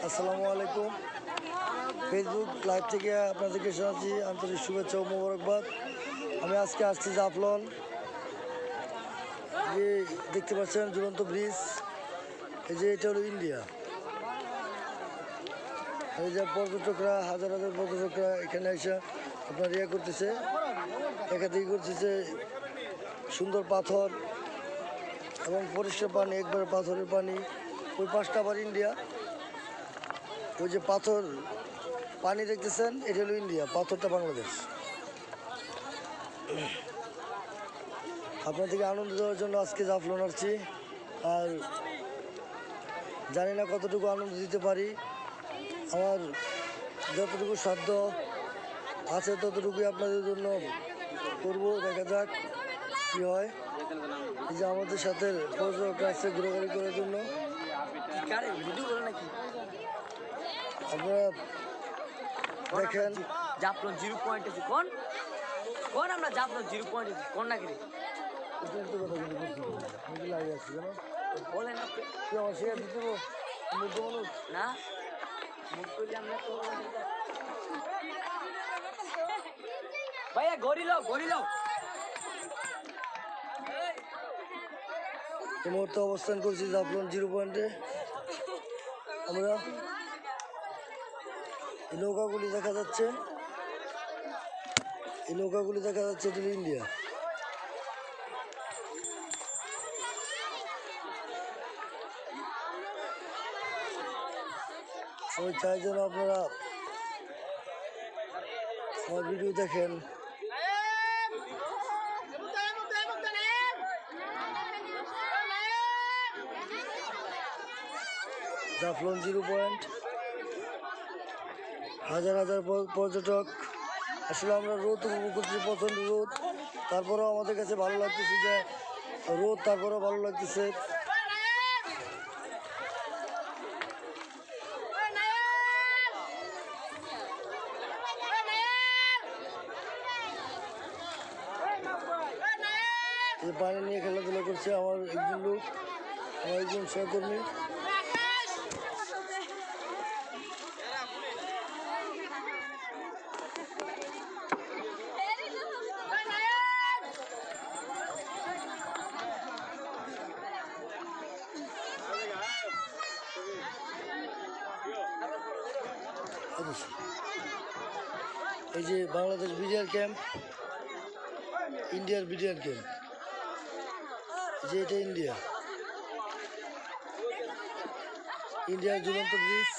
আসসালামু আলাইকুম। Facebook live থেকে আপনাদেরকে শোনাচ্ছি আন্তরিক শুভেচ্ছা ও মোবারকবাদ। আমি আজকে আসছি জাফলং, যে দেখতে পাচ্ছেন ঝুলন্ত ব্রিজ, এই যে এটা হলো ইন্ডিয়া। এই যে পর্যটকরা, হাজার হাজার পর্যটকরা এখানে এসে আপনার করতেছে, দেখাদেখি করতেছে সুন্দর পাথর এবং পরিষ্কার পানি, একবার পাথরের পানি। ওই পাশটা আবার ইন্ডিয়া। ওই যে পাথর পানি দেখতেছেন, এটা হলো ইন্ডিয়া, পাথরটা বাংলাদেশ। আপনাদেরকে আনন্দ দেওয়ার জন্য আজকে জাফলং আসছি, আর জানি না কতটুকু আনন্দ দিতে পারি। আমার যতটুকু সাধ্য আছে ততটুকুই আপনাদের জন্য করব, দেখা যাক কী হয়। এই যে আমাদের সাথে পর্যটক আসছে ঘোরাঘুরি করার জন্য। আপনারা দেখেন জাফলং 0 পয়েন্টে কোন কোন আমরা জাফলং 0 পয়েন্টে কোন না কি লাগে আছে জানো, বলেন আপনি তুই আমার শেয়ার দিতে পারবো মূর্খ মানুষ না মুখ করলে আমরা তো ভাইয়া গড়িল এই মুহূর্তে অবস্থান করছি জাফলং 0 পয়েন্টে। আমরা এই নৌকাগুলি দেখা যাচ্ছে, এটা ইন্ডিয়া। আমি চাই যেন আপনারা আমার ভিডিও দেখেন। জাফলং 0 পয়েন্ট, হাজার হাজার পর্যটক। আসলে আমরা রোদ উপভোগ করছি, প্রচণ্ড রোদ, তারপরেও আমাদের কাছে ভালো লাগতেছে যে রোদ, তারপরেও ভালো লাগতেছে। যে পানি নিয়ে খেলাধুলা করছে আমার একজন লোক, আমার একজন সহকর্মী। এই যে বাংলাদেশ বিডিআর ক্যাম্প, ইন্ডিয়ার বিডিআর ক্যাম্প, যে এটা ইন্ডিয়ার ঝুলন্ত ব্রিজ।